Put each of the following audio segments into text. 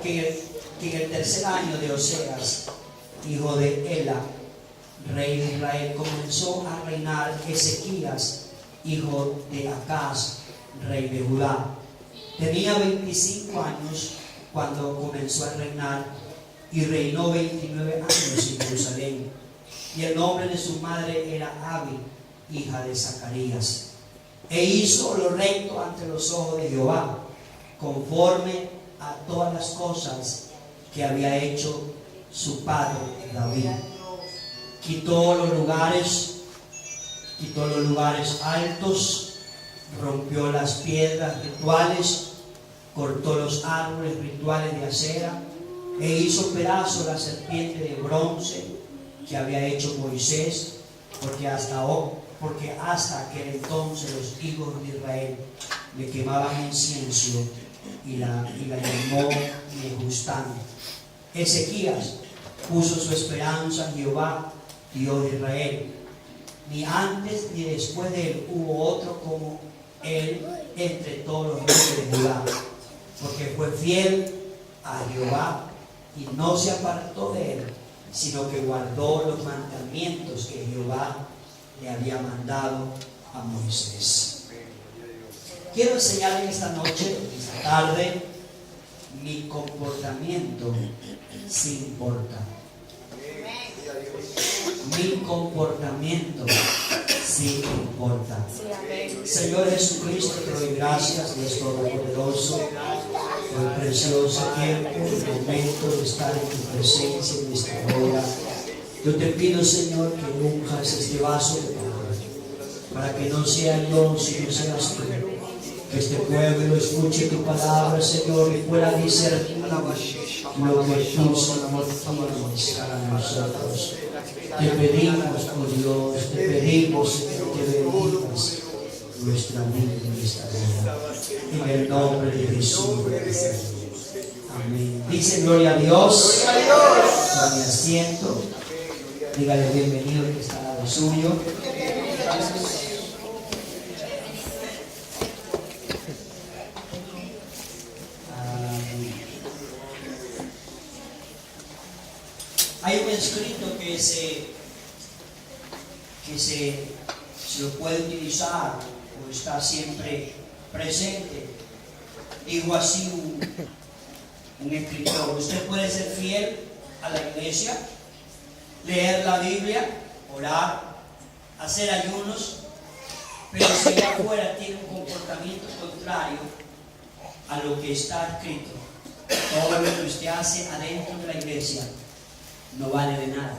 que en el tercer año de Oseas, hijo de Ela, rey de Israel, comenzó a reinar Ezequías, hijo de Acaz, rey de Judá. Tenía 25 años cuando comenzó a reinar y reinó 29 años en Jerusalén. Y el nombre de su madre era Abi, hija de Zacarías. E hizo lo recto ante los ojos de Jehová, conforme a todas las cosas que había hecho su padre David. Quitó los lugares altos, rompió las piedras rituales, cortó los árboles rituales de acera, e hizo pedazo la serpiente de bronce que había hecho Moisés, porque hasta aquel entonces los hijos de Israel le quemaban incienso y la llamó Nehustán. Ezequías puso su esperanza en Jehová, Dios de Israel. Ni antes ni después de él hubo otro como él entre todos los reyes de Judá, porque fue fiel a Jehová y no se apartó de él, sino que guardó los mandamientos que Jehová le había mandado a Moisés. Quiero enseñarle esta noche, esta tarde, mi comportamiento sí importa. Mi comportamiento sí importa. Señor Jesucristo, te doy gracias, Dios Todopoderoso, por el precioso tiempo, el momento de estar en tu presencia en esta hora. Yo te pido, Señor, que unjas este vaso de agua, para que no sea yo, sino seas tú. Que este pueblo escuche tu palabra, Señor, y pueda discernir lo que tú, Señor, tienes para nosotros. Te pedimos, oh Dios, te pedimos, Señor, que bendigas nuestra vida en esta hora. En el nombre de Jesús. Amén. Dice gloria a Dios. Tome asiento. Dígale bienvenido que está al lado suyo. Hay un escrito que se lo puede utilizar o está siempre presente. Digo así un escritor: usted puede ser fiel a la iglesia, leer la Biblia, orar, hacer ayunos, pero si allá afuera tiene un comportamiento contrario a lo que está escrito, todo lo que usted hace adentro de la iglesia no vale de nada.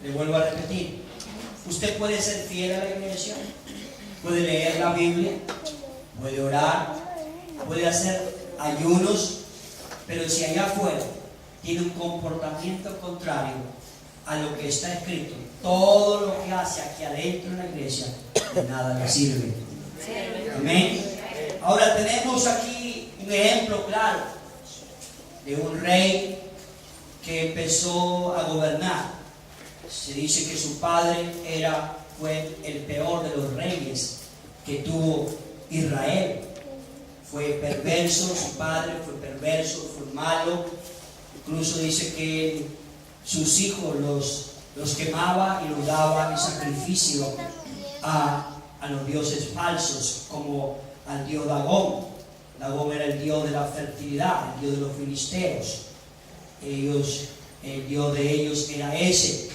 Le vuelvo a repetir: usted puede ser fiel a la iglesia, puede leer la Biblia, puede orar, puede hacer ayunos, pero si allá afuera tiene un comportamiento contrario a lo que está escrito, todo lo que hace aquí adentro de la iglesia de nada le sirve. Amén. Ahora tenemos aquí un ejemplo claro de un rey que empezó a gobernar. Se dice que su padre fue el peor de los reyes que tuvo Israel. Fue perverso, su padre fue perverso, fue malo. Incluso dice que sus hijos los quemaba y los daba en sacrificio a los dioses falsos, como al dios Dagón. Dagón era el dios de la fertilidad, el dios de los filisteos. El dios de ellos era ese.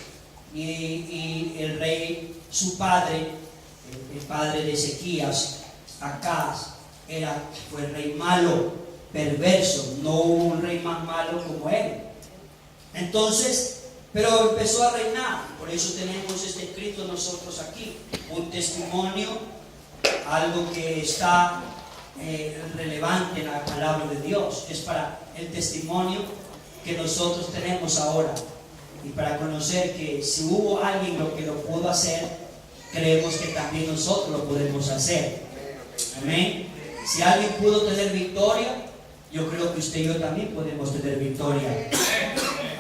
Y el rey, su padre, el padre de Ezequías, Acaz, fue el rey malo, perverso. No hubo un rey más malo como él. Entonces, pero empezó a reinar. Por eso tenemos escrito nosotros aquí un testimonio, algo que está relevante en la palabra de Dios. Es para el testimonio que nosotros tenemos ahora, y para conocer que si hubo alguien que lo pudo hacer, creemos que también nosotros lo podemos hacer. Amén. Si alguien pudo tener victoria, yo creo que usted y yo también podemos tener victoria.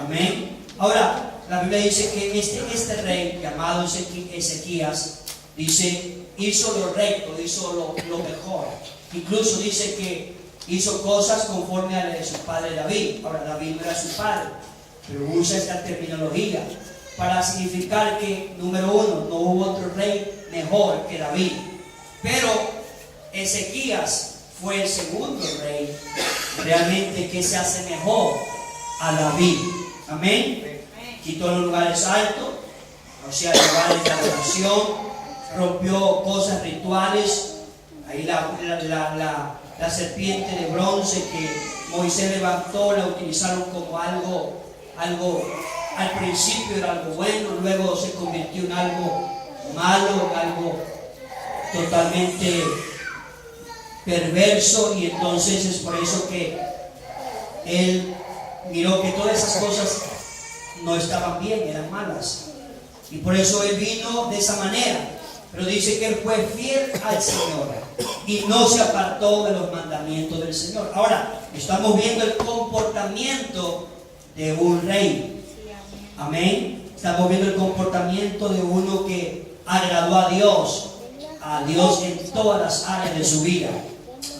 Amén. Ahora, la Biblia dice que este rey llamado Ezequías Dice, hizo lo recto, hizo lo mejor. Incluso dice que hizo cosas conforme a la de su padre David. Ahora, David no era su padre, pero usa esta terminología para significar que, número uno, no hubo otro rey mejor que David. Pero Ezequías fue el segundo rey realmente que se asemejó a David. Amén. Quitó los lugares altos, o sea, lugares de adoración, rompió cosas rituales. Ahí la serpiente de bronce que Moisés levantó, la utilizaron como algo al principio era algo bueno, luego se convirtió en algo malo, algo totalmente perverso, y entonces es por eso que él miró que todas esas cosas no estaban bien, eran malas, y por eso él vino de esa manera. Pero dice que él fue fiel al Señor y no se apartó de los mandamientos del Señor. Ahora, estamos viendo el comportamiento de un rey. Amén. Estamos viendo el comportamiento de uno que agradó a Dios en todas las áreas de su vida.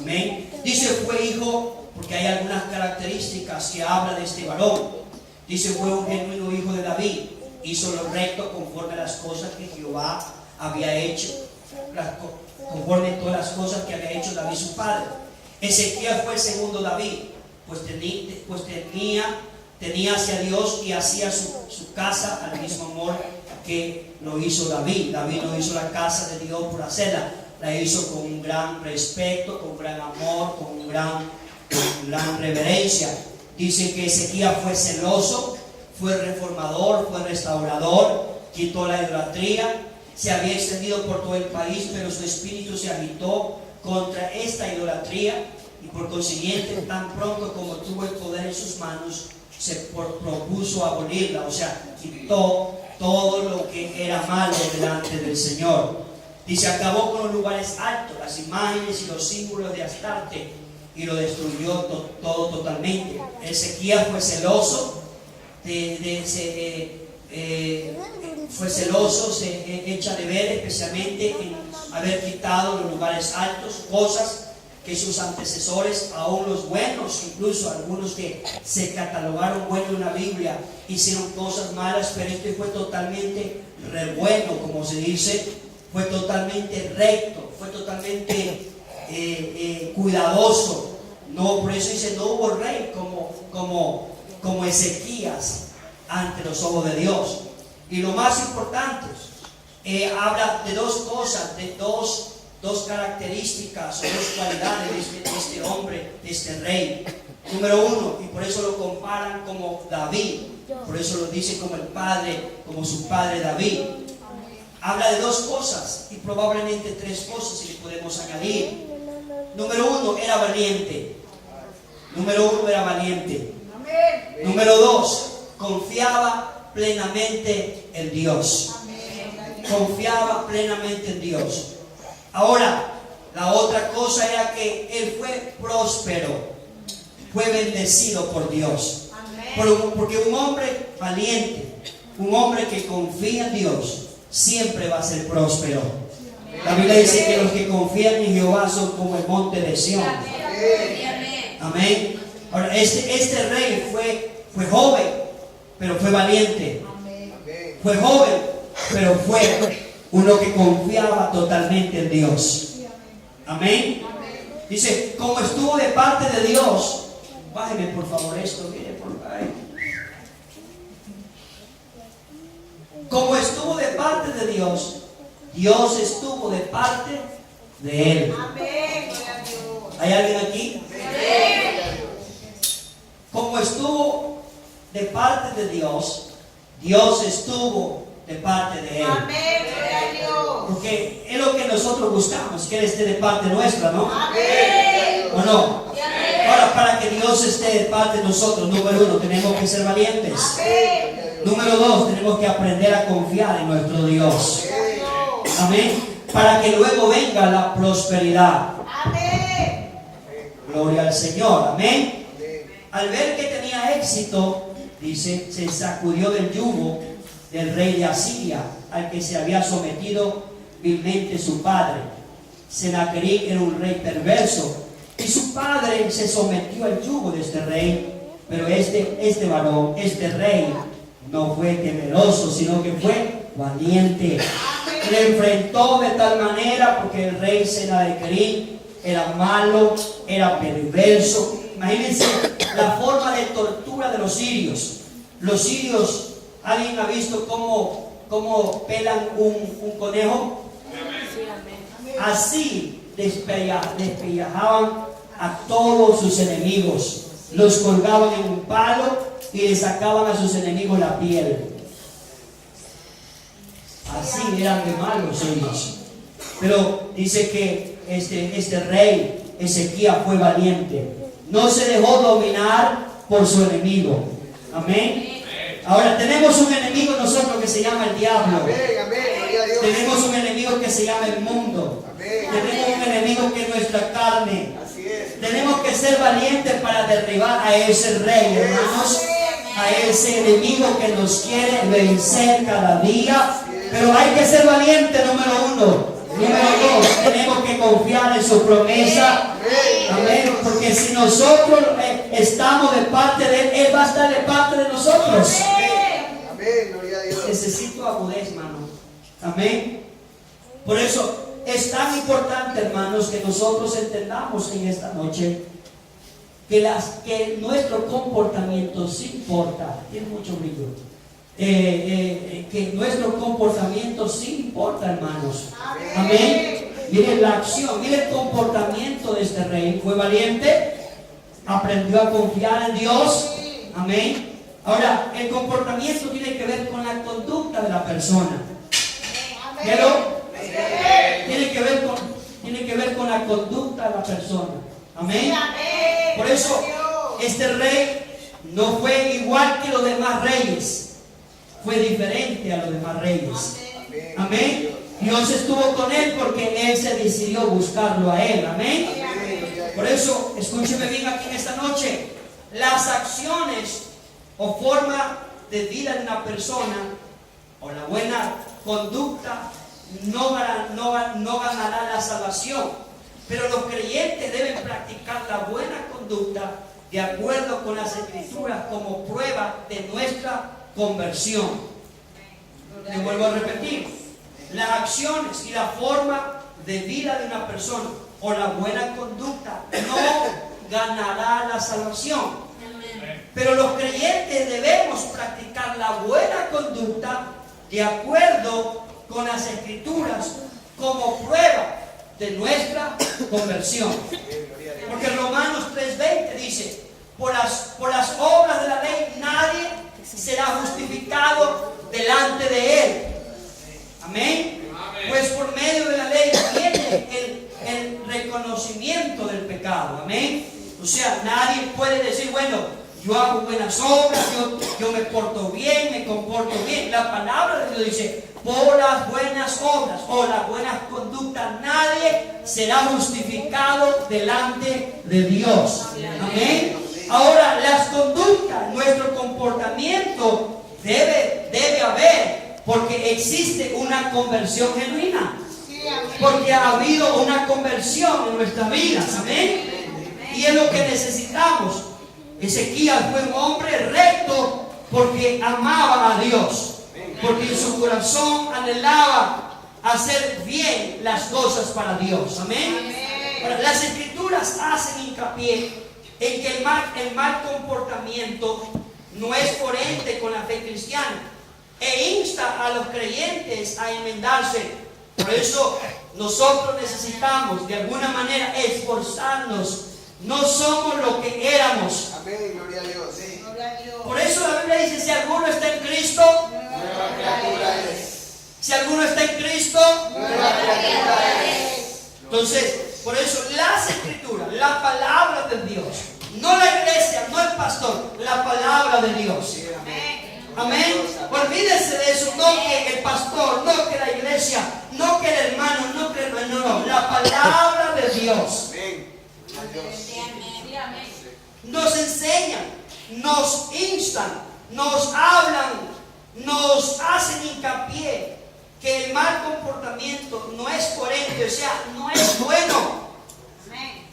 Amén. Dice fue hijo, porque hay algunas características que habla de este varón. Dice fue un genuino hijo de David, hizo lo recto conforme a las cosas que Jehová había hecho, conforme a todas las cosas que había hecho David su padre. Ezequías fue el segundo David, pues tenía hacia Dios y hacía su casa al mismo amor que lo hizo David. David no hizo la casa de Dios por hacerla, la hizo con un gran respeto, con un gran amor, con gran reverencia. Dice que Ezequías fue celoso, fue reformador, fue restaurador, quitó la idolatría, se había extendido por todo el país, pero su espíritu se agitó contra esta idolatría y por consiguiente, tan pronto como tuvo el poder en sus manos, se propuso abolirla, o sea, quitó todo lo que era malo delante del Señor. Dice, acabó con los lugares altos, las imágenes y los símbolos de Astarte, y lo destruyó todo totalmente. Ezequías fue celoso, se echa de ver especialmente en haber quitado los lugares altos, cosas que sus antecesores, aún los buenos, incluso algunos que se catalogaron buenos en la Biblia, hicieron cosas malas, pero este fue totalmente bueno, como se dice, fue totalmente recto, fue totalmente cuidadoso. No, por eso dice, no hubo rey como Ezequías ante los ojos de Dios. Y lo más importante, habla de dos cosas, de dos características o dos cualidades de este hombre, de este rey. Número uno, y por eso lo comparan como David, por eso lo dice como el padre, como su padre David. Habla de dos cosas y probablemente tres cosas si le podemos añadir. Número uno, era valiente. Número dos, confiaba plenamente en Dios. Confiaba plenamente en Dios. Ahora, la otra cosa era que él fue próspero, fue bendecido por Dios. Porque un hombre valiente, un hombre que confía en Dios, siempre va a ser próspero. La Biblia dice que los que confían en Jehová son como el monte de Sión. Amén. Ahora, este rey fue joven, pero fue valiente. Fue joven, pero fue uno que confiaba totalmente en Dios. Amén. Dice, como estuvo de parte de Dios, bájeme por favor esto, mire por ahí. Como estuvo de parte de Dios, Dios estuvo de parte de él. ¿Hay alguien aquí? Como estuvo de parte de Dios, Dios estuvo de parte de él. Porque es lo que nosotros buscamos, que Él esté de parte nuestra, ¿no? ¿O no? Ahora, para que Dios esté de parte de nosotros, número uno, tenemos que ser valientes. Número dos, tenemos que aprender a confiar en nuestro Dios. Amén. Para que luego venga la prosperidad. Gloria al Señor. Amén. Al ver que tenía éxito, dice, se sacudió del yugo del rey de Asiria, al que se había sometido vilmente su padre. Sennacherib era un rey perverso y su padre se sometió al yugo de este rey. Pero este varón, este rey, no fue temeroso, sino que fue valiente. Le enfrentó de tal manera porque el rey Sennacherib era malo, era perverso. Imagínense la forma de tortura de los sirios. Los sirios, ¿alguien ha visto cómo pelan un conejo? Así despellajaban a todos sus enemigos. Los colgaban en un palo y le sacaban a sus enemigos la piel. Así eran de malos ellos. Pero dice que este rey Ezequías fue valiente. No se dejó dominar por su enemigo. Amén. Ahora tenemos un enemigo nosotros que se llama el diablo. Tenemos un enemigo que se llama el mundo. Tenemos un enemigo que es nuestra carne. Tenemos que ser valientes para derribar a ese rey, hermanos, a ese enemigo que nos quiere vencer cada día. Pero hay que ser valiente, número uno. Número dos, tenemos que confiar en su promesa. Amén. Porque si nosotros estamos de parte de Él, Él va a estar de parte de nosotros. Amén. Gloria a Dios. Necesito agudez, hermano. Amén. Por eso es tan importante, hermanos, que nosotros entendamos en esta noche que nuestro comportamiento sí importa. Tiene mucho brillo. Que nuestro comportamiento sí importa, hermanos. Amén. Miren la acción, miren el comportamiento de este rey. Fue valiente, aprendió a confiar en Dios. Amén. Ahora, el comportamiento tiene que ver con la conducta de la persona. Pero tiene que ver con la conducta de la persona. Amén. Por eso, este rey no fue igual que los demás reyes. Fue diferente a los demás reyes. Amén. Dios estuvo con él porque él se decidió buscarlo a él. Amén. Por eso, escúcheme bien aquí en esta noche. Las acciones o forma de vida de una persona o la buena conducta no ganará la salvación. Pero los creyentes deben practicar la buena conducta de acuerdo con las Escrituras como prueba de nuestra conversión. Le vuelvo a repetir, las acciones y la forma de vida de una persona o la buena conducta no ganará la salvación. Pero los creyentes debemos practicar la buena conducta de acuerdo con las Escrituras como prueba de nuestra conversión. Porque Romanos 3:20 dice: por las obras de la ley nadie será justificado delante de él. Amén. Pues por medio de la ley viene el reconocimiento del pecado. Amén. O sea, nadie puede decir, bueno, yo hago buenas obras, yo me porto bien, me comporto bien. La palabra de Dios dice: por las buenas obras o las buenas conductas nadie será justificado delante de Dios. Amén. Ahora, las conductas, nuestro comportamiento debe haber, porque existe una conversión genuina. Porque ha habido una conversión en nuestras vidas. Amén. Y es lo que necesitamos. Ezequías fue un hombre recto porque amaba a Dios. Porque en su corazón anhelaba hacer bien las cosas para Dios. Amén. Ahora, las Escrituras hacen hincapié en que el mal comportamiento no es coherente con la fe cristiana e insta a los creyentes a enmendarse. Por eso nosotros necesitamos de alguna manera esforzarnos. No somos lo que éramos. Amén, gloria a Dios. Sí. Por eso la Biblia dice: si alguno está en Cristo, Nueva criatura es. si alguno está en Cristo, Nueva criatura es. entonces, por eso las Escrituras, la palabra de Dios, no la iglesia, no el pastor, la palabra de Dios. Sí, amén. Amén. Olvídese de eso. No que el pastor, no que la iglesia, no que el hermano, no que el hermano, no. La palabra de Dios. Amén. Nos enseñan, nos instan, nos hablan, nos hacen hincapié que el mal comportamiento no es coherente, o sea, no es bueno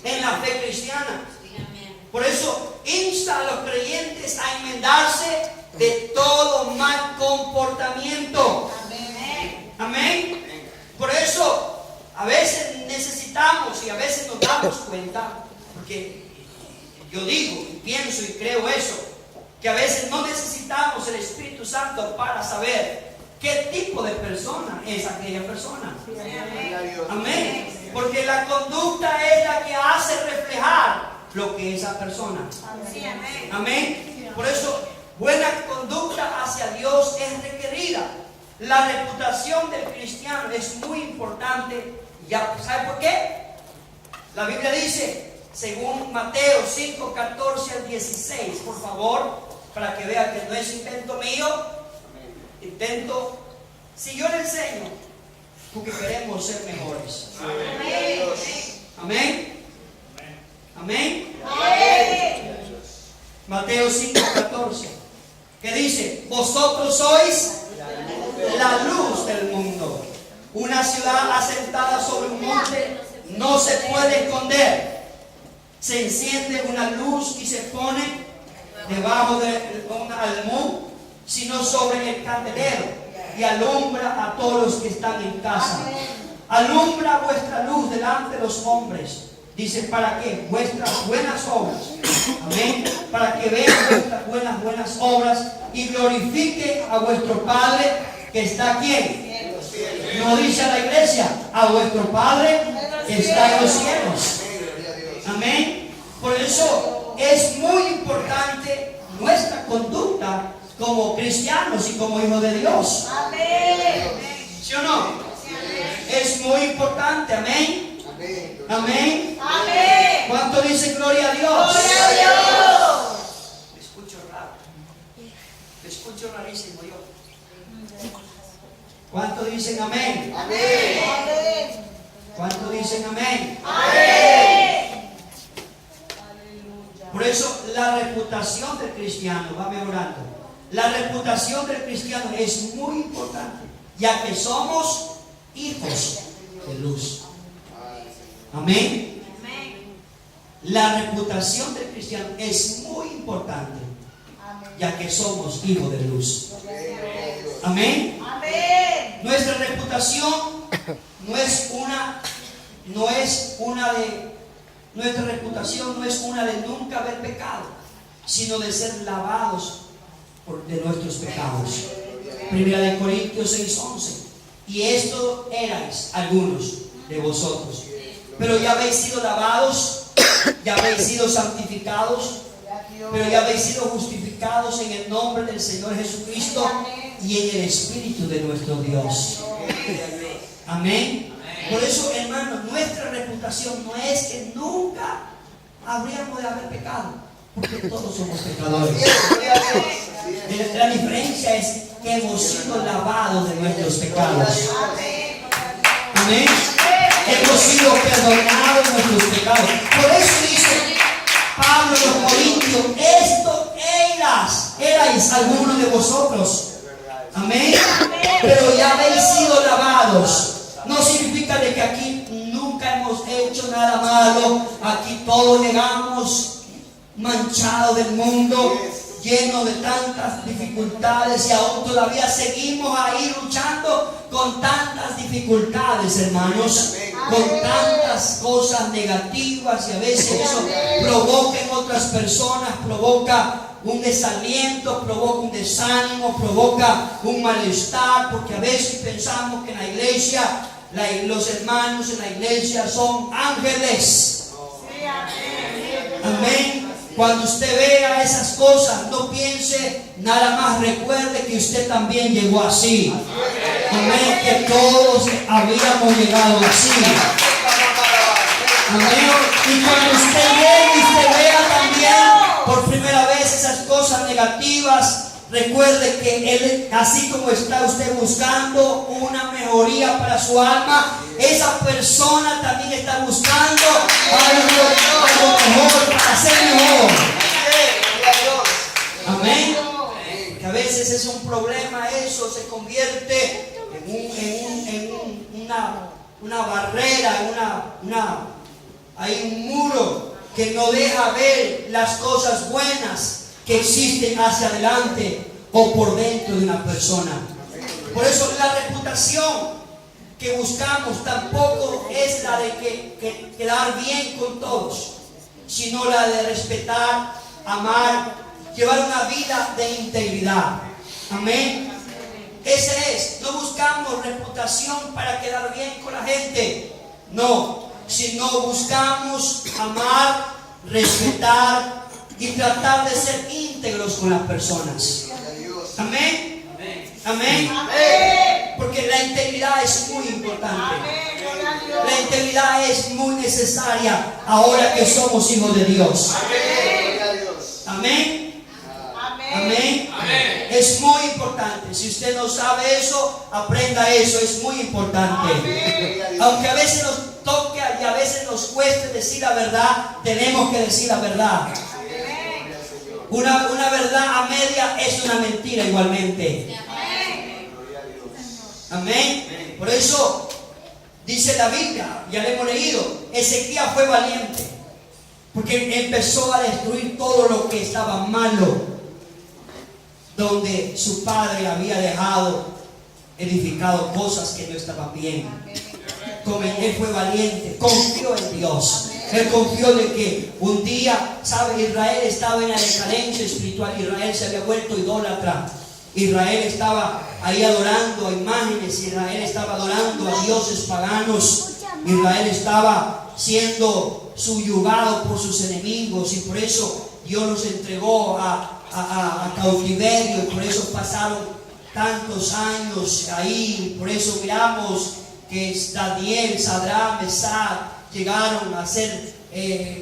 en la fe cristiana. Por eso insta a los creyentes a enmendarse de todo mal comportamiento. Amén. Por eso a veces necesitamos y a veces nos damos cuenta, porque yo digo y pienso y creo eso, que a veces no necesitamos el Espíritu Santo para saber qué tipo de persona es aquella persona. Amén. Porque la conducta es la que hace reflejar lo que es esa persona. Amén. Por eso, buena conducta hacia Dios es requerida. La reputación del cristiano es muy importante. ¿Sabe por qué? La Biblia dice, según Mateo 5, 14 al 16, por favor, para que vea que no es invento mío, intento, si yo le enseño, porque queremos ser mejores. Amén. Amén. Mateo 5, 14, que dice, vosotros sois la luz del mundo. Una ciudad asentada sobre un monte no se puede esconder. Se enciende una luz y se pone debajo de un almud, sino sobre el candelero, y alumbra a todos los que están en casa. Alumbra vuestra luz delante de los hombres. Dice, ¿para qué? Vuestras buenas obras. Amén. Para que vean vuestras buenas obras y glorifiquen a vuestro Padre que está aquí. No dice a la iglesia, a vuestro Padre que está en los cielos. Amén. Por eso es muy importante nuestra conducta como cristianos y como hijos de Dios. ¿Sí o no? Es muy importante. Amén. Amén. ¿Cuánto dice gloria a Dios? Me escucho raro. Me escucho rarísimo yo. ¿Cuánto dicen amén? ¿Cuánto dicen amén? Por eso la reputación del cristiano va mejorando. La reputación del cristiano es muy importante, ya que somos hijos de luz. Amén. La reputación del cristiano es muy importante, ya que somos hijos de luz. Amén. Nuestra reputación nuestra reputación no es una de nunca haber pecado, sino de ser lavados de nuestros pecados. Primera de Corintios 6:11. Y esto erais algunos de vosotros, pero ya habéis sido lavados, ya habéis sido santificados, pero ya habéis sido justificados en el nombre del Señor Jesucristo y en el Espíritu de nuestro Dios. Amén. Por eso, hermanos, nuestra reputación no es que nunca habríamos de haber pecado, porque todos somos pecadores. La diferencia es que hemos sido lavados de nuestros pecados. Amén. Hemos sido perdonados de nuestros pecados. Por eso dice Pablo a los Corintios, esto erais algunos de vosotros. Amén. Pero ya habéis sido lavados. No significa de que aquí nunca hemos hecho nada malo. Aquí todos llegamos manchados del mundo, llenos de tantas dificultades, y aún todavía seguimos ahí luchando con tantas dificultades, hermanos, con tantas cosas negativas, y a veces eso provoca en otras personas, provoca un desaliento, provoca un desánimo, provoca un malestar, porque a veces pensamos que en la iglesia, los hermanos en la iglesia son ángeles. Amén. Cuando usted vea esas cosas, no piense, nada más recuerde que usted también llegó así. Amén. Que todos habíamos llegado así. Amén. Y cuando usted llegue y usted vea también por primera vez esas cosas negativas, recuerde que Él, así como está usted buscando una mejoría para su alma, esa persona también está buscando algo mejor, para ser mejor. Amén. Que a veces es un problema, eso se convierte en barrera, hay un muro que no deja ver las cosas buenas que existen hacia adelante o por dentro de una persona. Por eso la reputación que buscamos tampoco es la de quedar bien con todos, sino la de respetar, amar, llevar una vida de integridad. Amén. Ese es, no buscamos reputación para quedar bien con la gente, no, sino buscamos amar, respetar y tratar de ser íntegros con las personas. Amén. Amén. Porque la integridad es muy importante. La integridad es muy necesaria ahora que somos hijos de Dios. Amén. Amén. Es muy importante. Si usted no sabe eso, aprenda eso. Es muy importante. Aunque a veces nos toque y a veces nos cueste decir la verdad, tenemos que decir la verdad. Una verdad a media es una mentira igualmente. Amén. Por eso dice la Biblia, ya le hemos leído, Ezequías fue valiente porque empezó a destruir todo lo que estaba malo, donde su padre había dejado edificado cosas que no estaban bien. Él fue valiente, confió en Dios. Él confió de que un día, sabe, Israel estaba en la decadencia espiritual. Israel se había vuelto idólatra. Israel estaba ahí adorando a imágenes. Israel estaba adorando a dioses paganos. Israel estaba siendo subyugado por sus enemigos, y por eso Dios los entregó a cautiverio, y por eso pasaron tantos años ahí. Por eso miramos que Daniel, Sadrach, Mesach llegaron a ser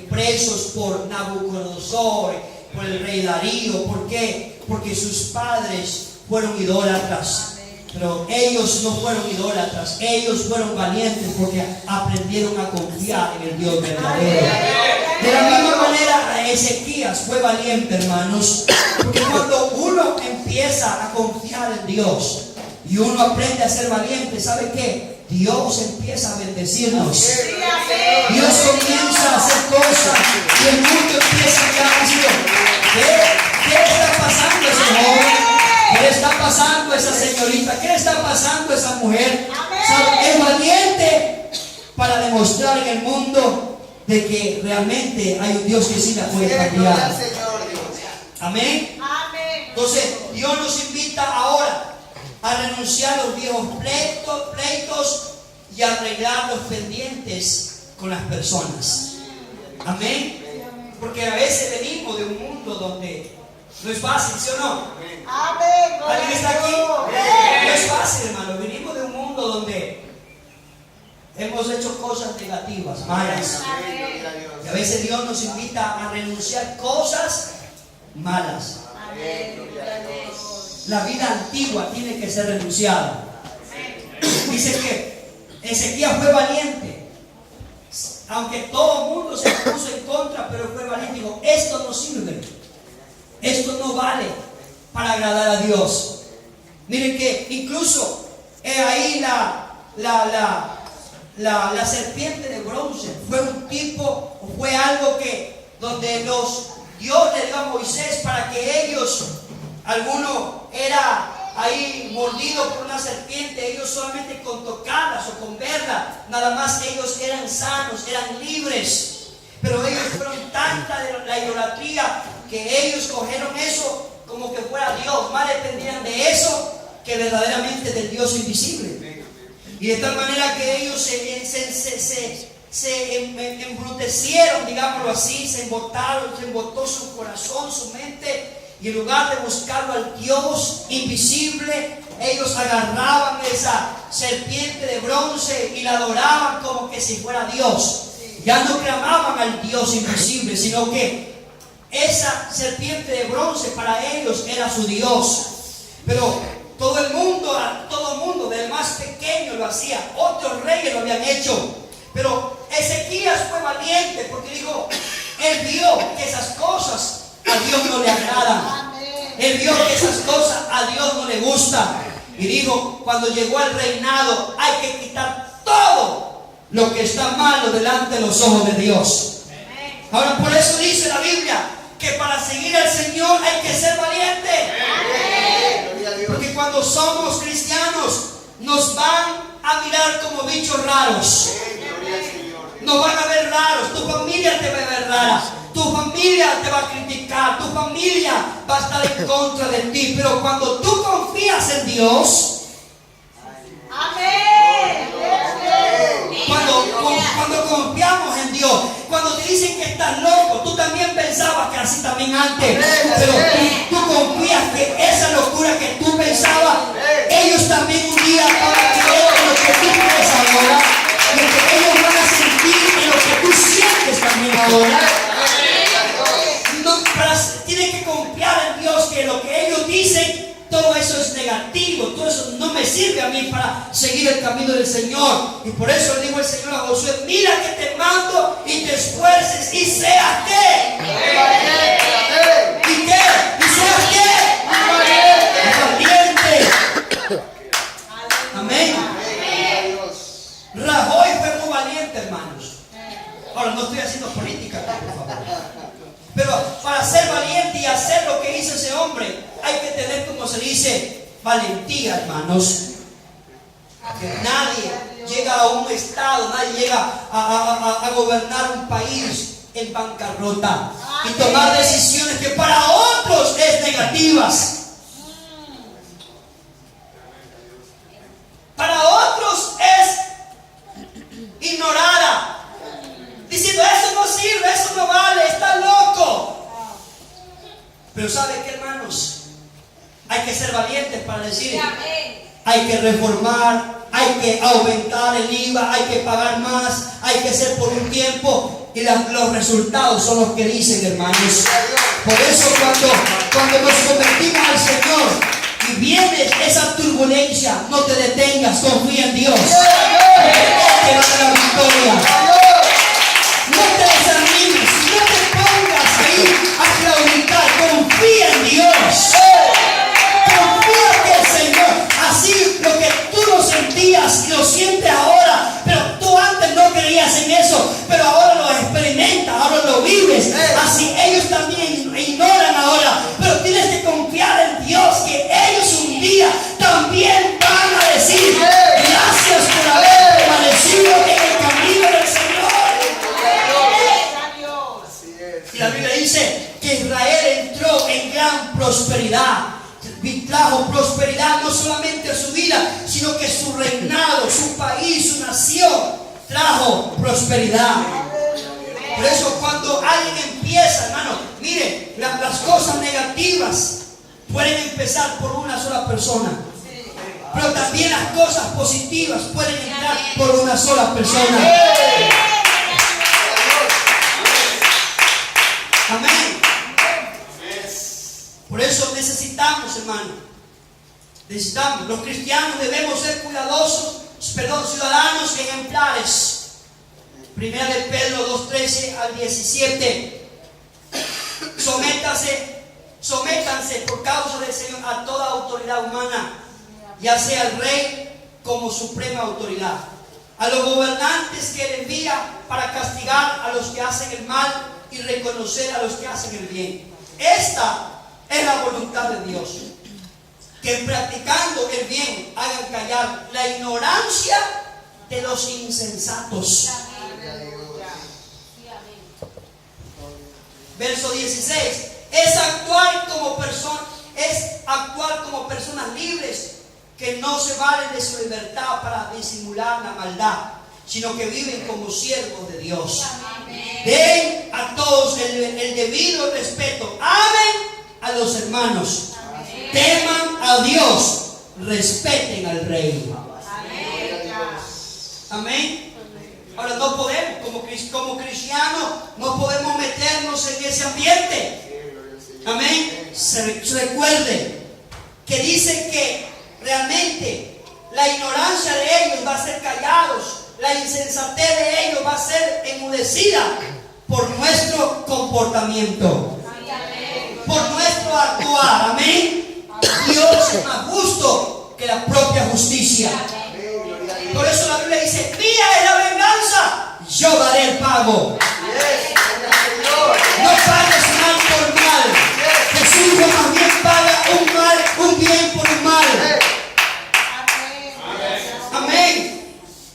presos por Nabucodonosor, por el rey Darío. ¿Por qué? Porque sus padres fueron idólatras. Pero ellos no fueron idólatras, ellos fueron valientes porque aprendieron a confiar en el Dios verdadero. De la misma manera, Ezequías fue valiente, hermanos, porque cuando uno empieza a confiar en Dios y uno aprende a ser valiente, ¿sabe qué? Dios empieza a bendecirnos. Dios comienza a hacer cosas y el mundo empieza a mirar. ¿Qué le está pasando a ese joven? ¿Qué le está pasando a esa señorita? ¿Qué le está pasando a esa mujer? ¿Sabe? Es valiente para demostrar en el mundo de que realmente hay un Dios que sí la puede cambiar. Amén. Entonces Dios nos invita ahora a renunciar a los viejos pleitos y a arreglar los pendientes con las personas. Amén. Porque a veces venimos de un mundo donde no es fácil, ¿sí o no? ¿Alguien está aquí? No es fácil, hermano. Venimos de un mundo donde hemos hecho cosas negativas, malas. Y a veces Dios nos invita a renunciar cosas malas. La vida antigua tiene que ser renunciada. Dice que Ezequías fue valiente, aunque todo el mundo se puso en contra, pero fue valiente. Dijo, esto no sirve, esto no vale para agradar a Dios. Miren que incluso ahí la serpiente de bronce fue un tipo, fue algo que donde Dios le dio a Moisés para que ellos, alguno era ahí mordido por una serpiente, ellos solamente con tocarlas o con verla, nada más ellos eran sanos, eran libres. Pero ellos fueron tanta de la idolatría que ellos cogieron eso como que fuera Dios, más dependían de eso que verdaderamente del Dios invisible. Y de tal manera que ellos se embrutecieron, digámoslo así, se embotó su corazón, su mente, y en lugar de buscarlo al Dios invisible, ellos agarraban esa serpiente de bronce y la adoraban como que si fuera Dios. Ya no clamaban al Dios invisible, sino que esa serpiente de bronce para ellos era su Dios. Pero todo el mundo, del más pequeño lo hacía, otros reyes lo habían hecho. Pero Ezequías fue valiente porque dijo, él vio que esas cosas a Dios no le agradan. Él vio que esas cosas a Dios no le gustan. Y dijo, cuando llegó al reinado hay que quitar todo lo que está malo delante de los ojos de Dios. Ahora, por eso dice la Biblia que para seguir al Señor hay que ser valiente. Porque cuando somos cristianos nos van a mirar como bichos raros. Nos van a ver raros. Tu familia te va a ver rara. Tu familia te va a criticar. Tu familia va a estar en contra de ti. Pero cuando tú confías en Dios, cuando confiamos en Dios, cuando te dicen que estás loco, tú también pensabas que así también antes, pero tú confías que esa locura que tú pensabas, ellos también un día van a creer en lo que tú crees ahora, lo que ellos van a sentir en lo que tú sientes también ahora. Tienes que confiar en Dios, que lo que ellos dicen, todo eso es negativo, todo eso no me sirve a mí para seguir el camino del Señor. Y por eso le dijo el Señor a Josué: mira que te mando y te esfuerces y seas ¿qué? ¿Y qué? ¿Y seas qué? Valiente. Amén. Rajoy fue muy valiente, hermanos. Ahora no estoy haciendo política, por favor. Pero para ser valiente y hacer lo que hizo ese hombre, hay que tener, como se dice, valentía, hermanos. Que nadie llega a un estado, nadie llega a gobernar un país en bancarrota y tomar decisiones que para otros es negativas. Para otros es ignorada, diciendo: eso no sirve, eso no vale, está loco. Pero ¿sabe qué, hermanos? Hay que ser valientes para decir: hay que reformar, hay que aumentar el IVA, hay que pagar más, hay que hacer por un tiempo. Y los resultados son los que dicen, hermanos. Por eso cuando nos convertimos al Señor y viene esa turbulencia, no te detengas, confía en Dios. Te va a dar la victoria. No te desanimes, no te pongas ahí a claudicar, confía en Dios. Confía que el Señor, así lo que tú lo sentías y lo sientes ahora, pero tú antes no creías en eso, pero ahora lo experimentas, ahora lo vives. Así ellos también ignoran ahora, pero tienes que confiar en Dios, que ellos un día también van a decir: gracias por haber permanecido en el camino del Señor. Y la Biblia dice que Israel entró en gran prosperidad. Y trajo prosperidad no solamente a su vida, sino que su reinado, su país, su nación trajo prosperidad. Por eso cuando alguien empieza, hermano, mire, las cosas negativas pueden empezar por una sola persona, pero también las cosas positivas pueden entrar por una sola persona. Amén. Por eso necesitamos, hermano, los cristianos debemos ser ciudadanos ejemplares. Primera de Pedro 2:13 al 17. Sométanse por causa del Señor a toda autoridad humana, ya sea el rey como suprema autoridad, a los gobernantes que él envía para castigar a los que hacen el mal y reconocer a los que hacen el bien. Esta es la voluntad de Dios, que practicando el bien hagan callar la ignorancia de los insensatos. Verso 16. Es actuar como personas libres, que no se valen de su libertad para disimular la maldad, sino que viven como siervos de Dios. Den a todos el debido respeto. Amen a los hermanos. Teman a Dios. Respeten al rey. Amén. Ahora no podemos, como cristianos, no podemos meternos en ese ambiente. Amén. Se recuerde que dice que realmente la ignorancia de ellos va a ser callados, la insensatez de ellos va a ser enmudecida por nuestro comportamiento, por nuestro actuar. Amén. Dios es más justo que la propia justicia. Por eso la Biblia dice: mía es la venganza, yo daré el pago. No pagues mal por mal. Jesús más bien paga un bien por un mal. Amén.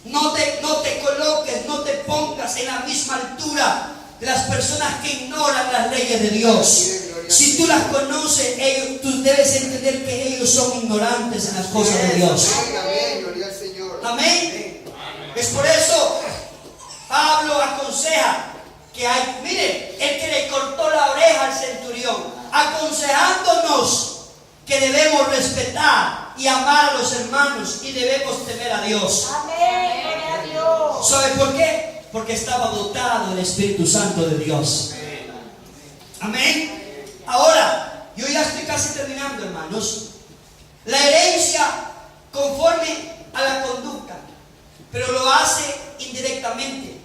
No te coloques, no te pongas en la misma altura de las personas que ignoran las leyes de Dios. Si tú las conoces, tú debes entender que ellos son ignorantes en las cosas de Dios. Amén. Es por eso Pablo aconseja que mire, el que le cortó la oreja al centurión, aconsejándonos que debemos respetar y amar a los hermanos y debemos temer a Dios. Amén. Gloria a Dios. ¿Sabe por qué? Porque estaba dotado del Espíritu Santo de Dios. Amén. Ahora, yo ya estoy casi terminando, hermanos. La herencia conforme a la conducta, pero lo hace indirectamente.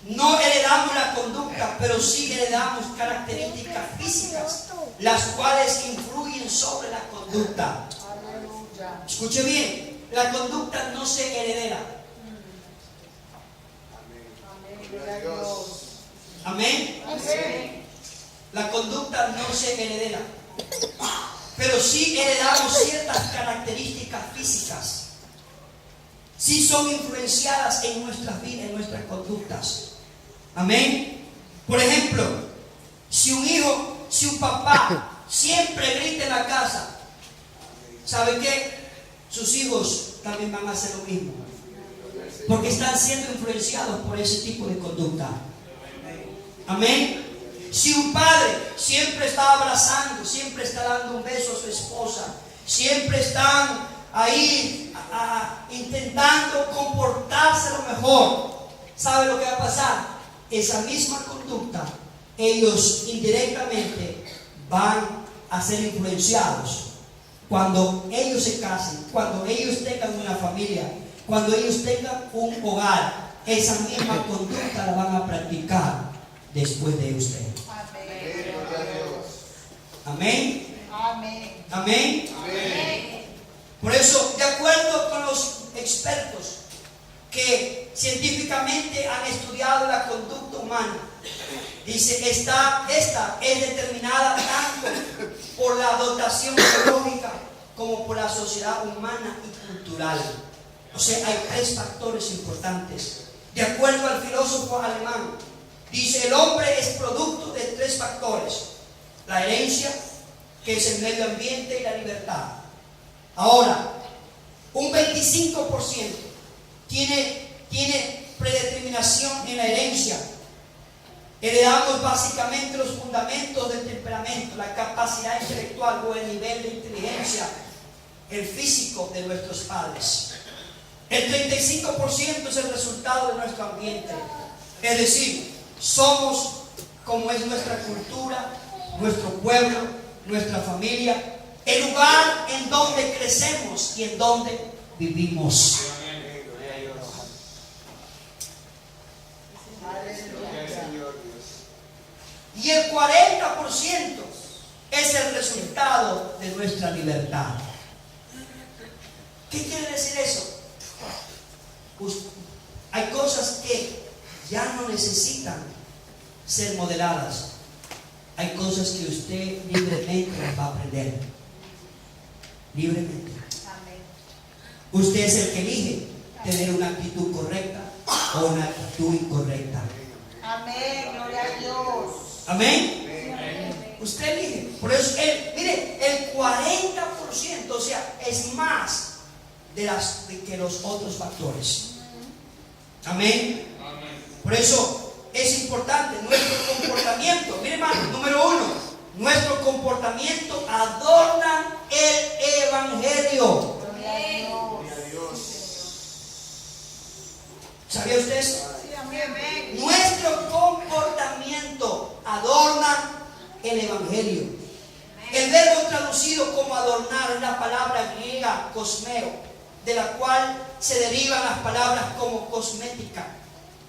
No heredamos la conducta, pero sí heredamos características físicas, las cuales influyen sobre la conducta. Escuche bien, la conducta no se heredera. Amén. La conducta no se heredera, pero sí heredamos ciertas características físicas. Sí son influenciadas en nuestras vidas, en nuestras conductas. Amén. Por ejemplo, si un papá siempre grita en la casa, ¿sabe qué? Sus hijos también van a hacer lo mismo, porque están siendo influenciados por ese tipo de conducta. Amén. Si un padre siempre está abrazando, siempre está dando un beso a su esposa, siempre están ahí intentando comportarse lo mejor, ¿sabe lo que va a pasar? Esa misma conducta, ellos indirectamente van a ser influenciados. Cuando ellos se casen, cuando ellos tengan una familia, cuando ellos tengan un hogar, esa misma conducta la van a practicar después de usted. Amén. Amén. Amén. Amén. Por eso, de acuerdo con los expertos que científicamente han estudiado la conducta humana, dice, esta es determinada tanto por la dotación biológica como por la sociedad humana y cultural. O sea, hay tres factores importantes. De acuerdo al filósofo alemán, dice, el hombre es producto de tres factores: la herencia, que es el medio ambiente, y la libertad. Ahora, un 25% tiene predeterminación en la herencia. Heredamos básicamente los fundamentos del temperamento, la capacidad intelectual o el nivel de inteligencia, el físico de nuestros padres. El 35% es el resultado de nuestro ambiente. Es decir, somos como es nuestra cultura, nuestro pueblo, nuestra familia, el lugar en donde crecemos y en donde vivimos. Y el 40% es el resultado de nuestra libertad. ¿Qué quiere decir eso? Hay cosas que ya no necesitan ser modeladas. Hay cosas que usted libremente las va a aprender. Libremente. Usted es el que elige tener una actitud correcta o una actitud incorrecta. Amén. Gloria a Dios. Amén. Usted elige. Por eso, mire, el 40%, o sea, es más de que los otros factores. Amén. Por eso es importante nuestro comportamiento. Mire, hermano, número 1, nuestro comportamiento adorna el Evangelio. Gloria a Dios. ¿Sabía usted eso? Sí, amén. Nuestro comportamiento adorna el Evangelio. El verbo traducido como adornar es la palabra griega cosmeo, de la cual se derivan las palabras como cosmética.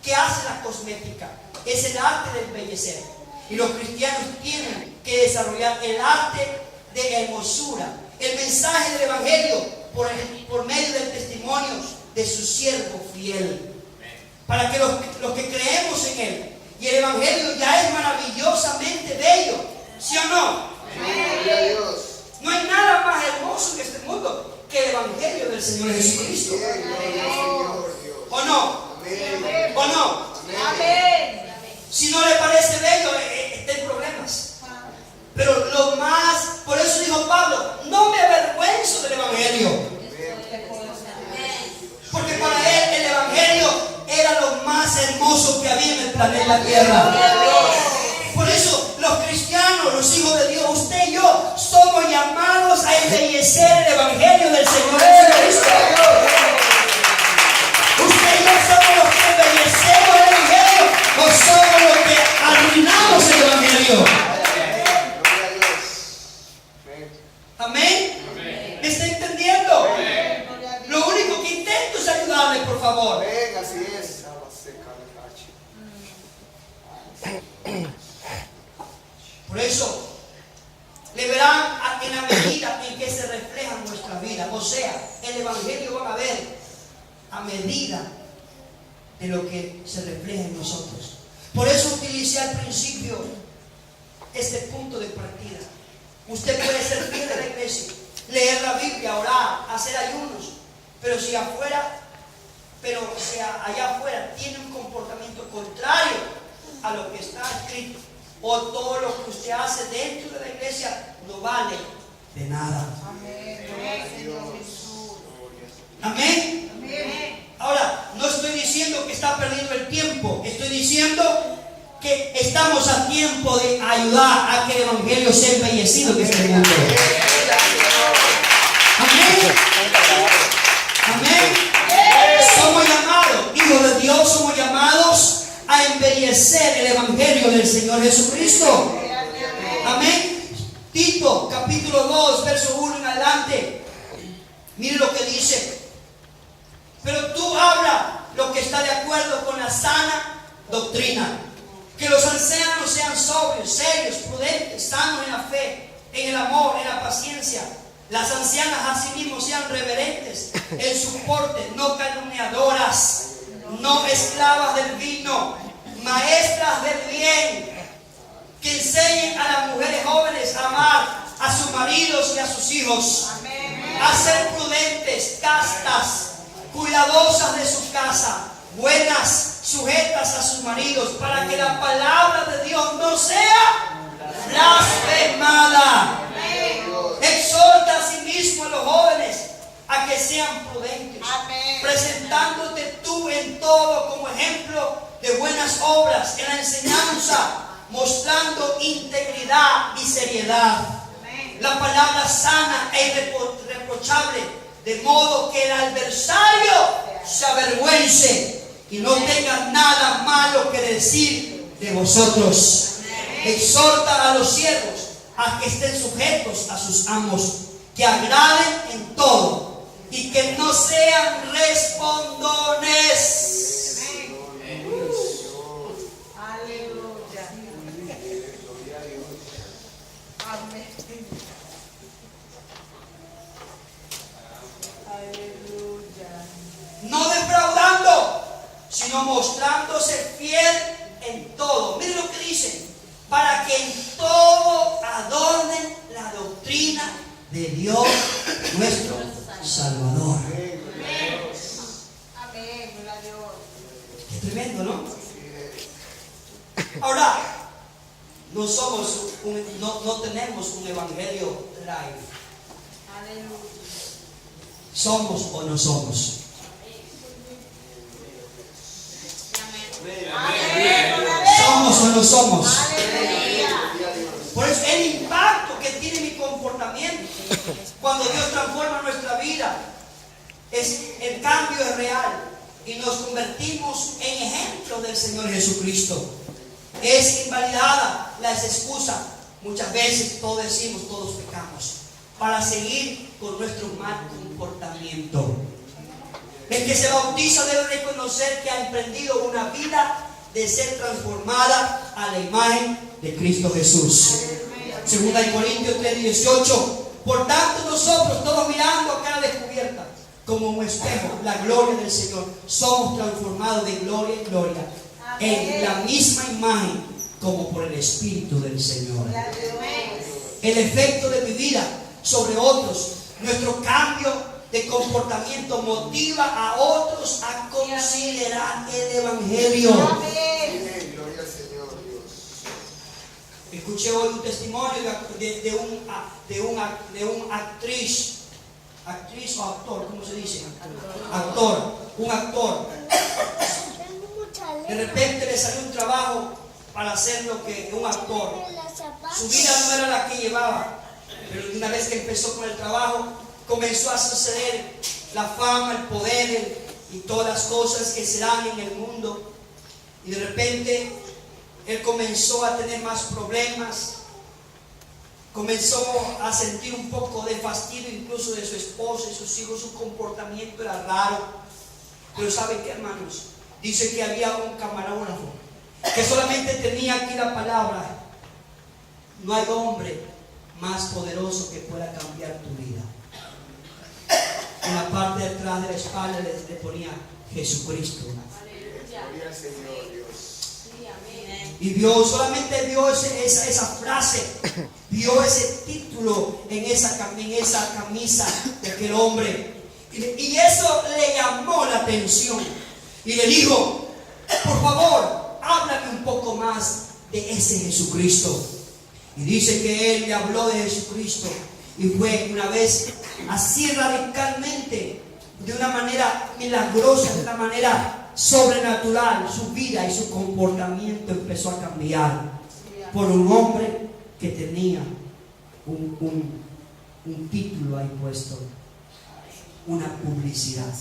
¿Qué hace la cosmética? Es el arte de embellecer. Y los cristianos tienen que desarrollar el arte de hermosura. El mensaje del Evangelio por medio de testimonios, de su siervo fiel. Para que los que creemos en Él. Y el Evangelio ya es maravillosamente bello. ¿Sí o no? Gloria a Dios. No hay nada más hermoso en este mundo que el Evangelio del Señor Jesucristo. Gloria al Señor Dios. ¿O no? Amén. ¿O no? Amén. Si no le parece bello, está en problemas. Pero lo más, por eso dijo Pablo, no me avergüenzo del Evangelio. Porque para él el Evangelio era lo más hermoso que había en el planeta Tierra. Por eso los cristianos, los hijos de Dios, usted y yo, somos llamados a embellecer el Evangelio del Señor Jesucristo. Usted y yo somos los que embellecemos el Evangelio o somos los que arruinamos el Evangelio. Gloria a Dios. Amén. Amén. ¿Me está entendiendo? Lo único que intento es ayudarle, por favor. Amén, así es. Por eso, le verán en la medida en que se refleja en nuestra vida. O sea, el Evangelio van a ver a medida de lo que se refleja en nosotros. Por eso utilicé al principio este punto de partida. Usted puede ser fiel de la iglesia, leer la Biblia, orar, hacer ayunos, pero si allá afuera tiene un comportamiento contrario a lo que está escrito, o todo lo que usted hace dentro de la iglesia no vale de nada. Amén. Gloria al Señor Jesús. Amén. Amén. Ahora, no estoy diciendo que está perdiendo el tiempo, estoy diciendo que estamos a tiempo de ayudar a que el Evangelio sea embellecido en este mundo. Amén. Amén. Somos llamados, hijos de Dios, somos llamados a embellecer el Evangelio del Señor Jesucristo. Amén. Tito, capítulo 2, verso 1 en adelante. Mire lo que dice. Pero tú habla lo que está de acuerdo con la sana doctrina. Que los ancianos sean sobrios, serios, prudentes, sanos en la fe, en el amor, en la paciencia. Las ancianas asimismo sean reverentes en su porte, no calumniadoras, no esclavas del vino, maestras del bien, que enseñen a las mujeres jóvenes a amar a sus maridos y a sus hijos, a ser prudentes, castas, cuidadosas de su casa, buenas, sujetas a sus maridos, para que la palabra de Dios no sea blasfemada. Exhorta a sí mismo a los jóvenes a que sean prudentes, presentándote tú en todo como ejemplo de buenas obras, en la enseñanza, mostrando integridad y seriedad. La palabra sana e irreprochable, de modo que el adversario se avergüence y no tenga nada malo que decir de vosotros. Exhorta a los siervos a que estén sujetos a sus amos, que agraden en todo y que no sean respondones. Aleluya. Amén. Aleluya. No defraudando, sino mostrándose fiel en todo. Miren lo que dice: para que en todo adornen la doctrina de Dios nuestro Salvador. Amén. Gloria a Dios. Qué tremendo, ¿no? Ahora, no tenemos un evangelio live. Aleluya. ¿Somos o no somos? ¿Somos o no somos? Por eso el impacto que tiene mi comportamiento cuando Dios transforma nuestra vida, el cambio es real y nos convertimos en ejemplo del Señor Jesucristo. Es invalidada las excusas. Muchas veces todos decimos, todos pecamos, para seguir con nuestro mal comportamiento. El que se bautiza debe reconocer que ha emprendido una vida de ser transformada a la imagen de Cristo Jesús. Segunda de Corintios 3:18. Por tanto nosotros, todos mirando a cara descubierta, como un espejo, la gloria del Señor. Somos transformados de gloria en gloria, en la misma imagen, como por el Espíritu del Señor. El efecto de mi vida sobre otros, nuestro cambio de comportamiento motiva a otros a considerar el Evangelio. Amén. Gloria al Señor, Dios. Escuché hoy un testimonio de un actriz o actor, ¿cómo se dice? Un actor. De repente le salió un trabajo para hacer lo que un actor. Su vida no era la que llevaba, pero una vez que empezó con el trabajo, comenzó a suceder la fama, el poder y todas las cosas que se dan en el mundo. Y de repente él comenzó a tener más problemas, comenzó a sentir un poco de fastidio incluso de su esposa y sus hijos. Su comportamiento era raro. Pero ¿saben qué, hermanos? Dice que había un camarógrafo que solamente tenía aquí la palabra: no hay hombre más poderoso que pueda cambiar tu vida. En la parte de atrás de la espalda le ponía Jesucristo. Gloria al Señor, Dios. Y solamente vio esa frase, vio ese título en esa camisa de aquel hombre. Y eso le llamó la atención. Y le dijo: por favor, háblame un poco más de ese Jesucristo. Y dice que él le habló de Jesucristo. Y fue una vez así radicalmente, de una manera milagrosa, de una manera sobrenatural, su vida y su comportamiento empezó a cambiar por un hombre que tenía un título ahí puesto, una publicidad.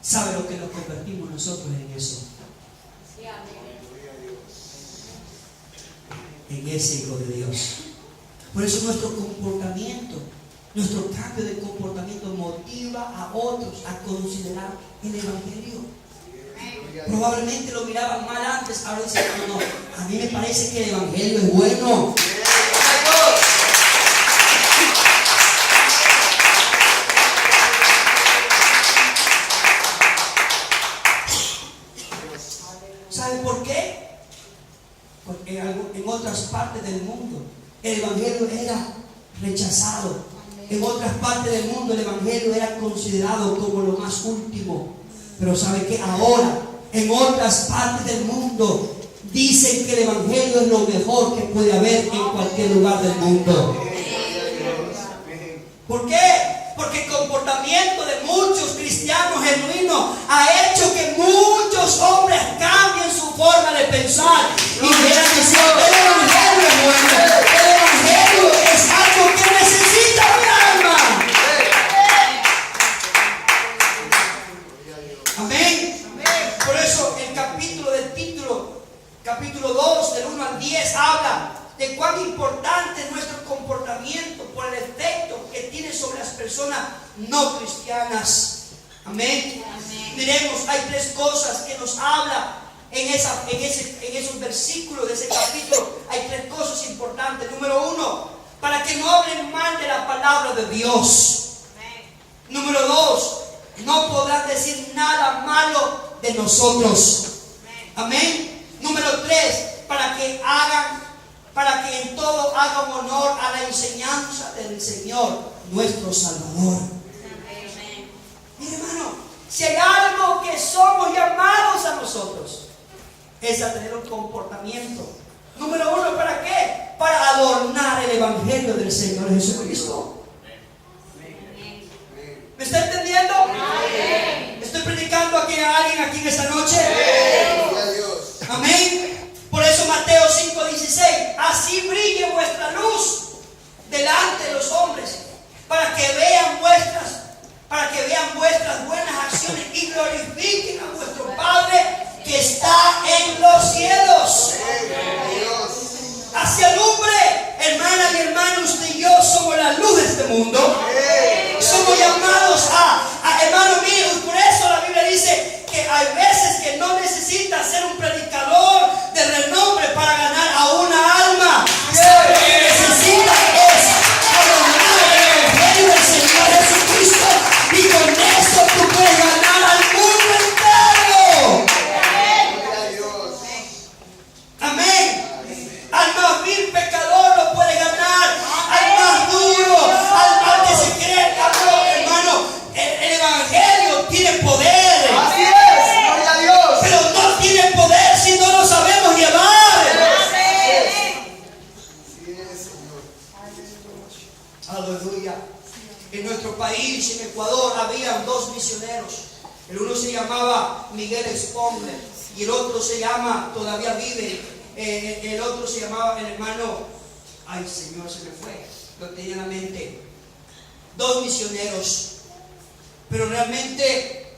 ¿Sabe lo que nos convertimos nosotros en eso? En ese Hijo de Dios. Por eso nuestro comportamiento, nuestro cambio de comportamiento motiva a otros a considerar el Evangelio. Probablemente lo miraban mal antes, ahora dicen: no, a mí me parece que el Evangelio es bueno. ¿Saben por qué? Porque en otras partes del mundo el Evangelio era rechazado. En otras partes del mundo el Evangelio era considerado como lo más último. Pero ¿sabe qué? Ahora, en otras partes del mundo, dicen que el Evangelio es lo mejor que puede haber en cualquier lugar del mundo. ¿Por qué? Porque el comportamiento de muchos cristianos genuinos ha hecho que muchos hombres cambien su forma de pensar y vean que el Evangelio es bueno. El Evangelio es algo que necesita mi alma. Amén. Por eso el capítulo 2, del 1 al 10, habla de cuán importante es nuestro comportamiento por el efecto que tiene sobre las personas no cristianas. Amén. Miremos, hay tres cosas que nos habla en esos versículos de ese capítulo. Hay tres cosas importantes. Número 1, para que no hablen mal de la palabra de Dios. Número 2, no podrán decir nada malo de nosotros. Amén. Número 3, para que en todo hagan honor a la enseñanza del Señor, nuestro Salvador. Mire, hermano, si hay algo que somos llamados a nosotros, es a tener un comportamiento. Número 1, ¿para qué? Para adornar el Evangelio del Señor Jesucristo. ¿Me está entendiendo? ¿Estoy predicando a alguien aquí en esta noche? Gloria a Dios. Amén. Por eso Mateo 5:16: así brille vuestra luz delante de los hombres, para que vean vuestras buenas acciones y glorifiquen a vuestro Padre que está en los cielos. Hacia alumbre, hermana y hermano, usted y yo somos la luz de este mundo. Somos llamados hermano mío, por eso la Biblia dice que hay veces que no necesita ser un predicador de renombre para ganar a una alma. Lo que necesita es adornar el Evangelio del Señor Jesucristo y con Aleluya. En nuestro país, en Ecuador, había dos misioneros. El uno se llamaba Miguel Spongler y el otro se llama, todavía vive, el otro se llamaba el hermano, ay Señor, se me fue, lo tenía en la mente. Dos misioneros, pero realmente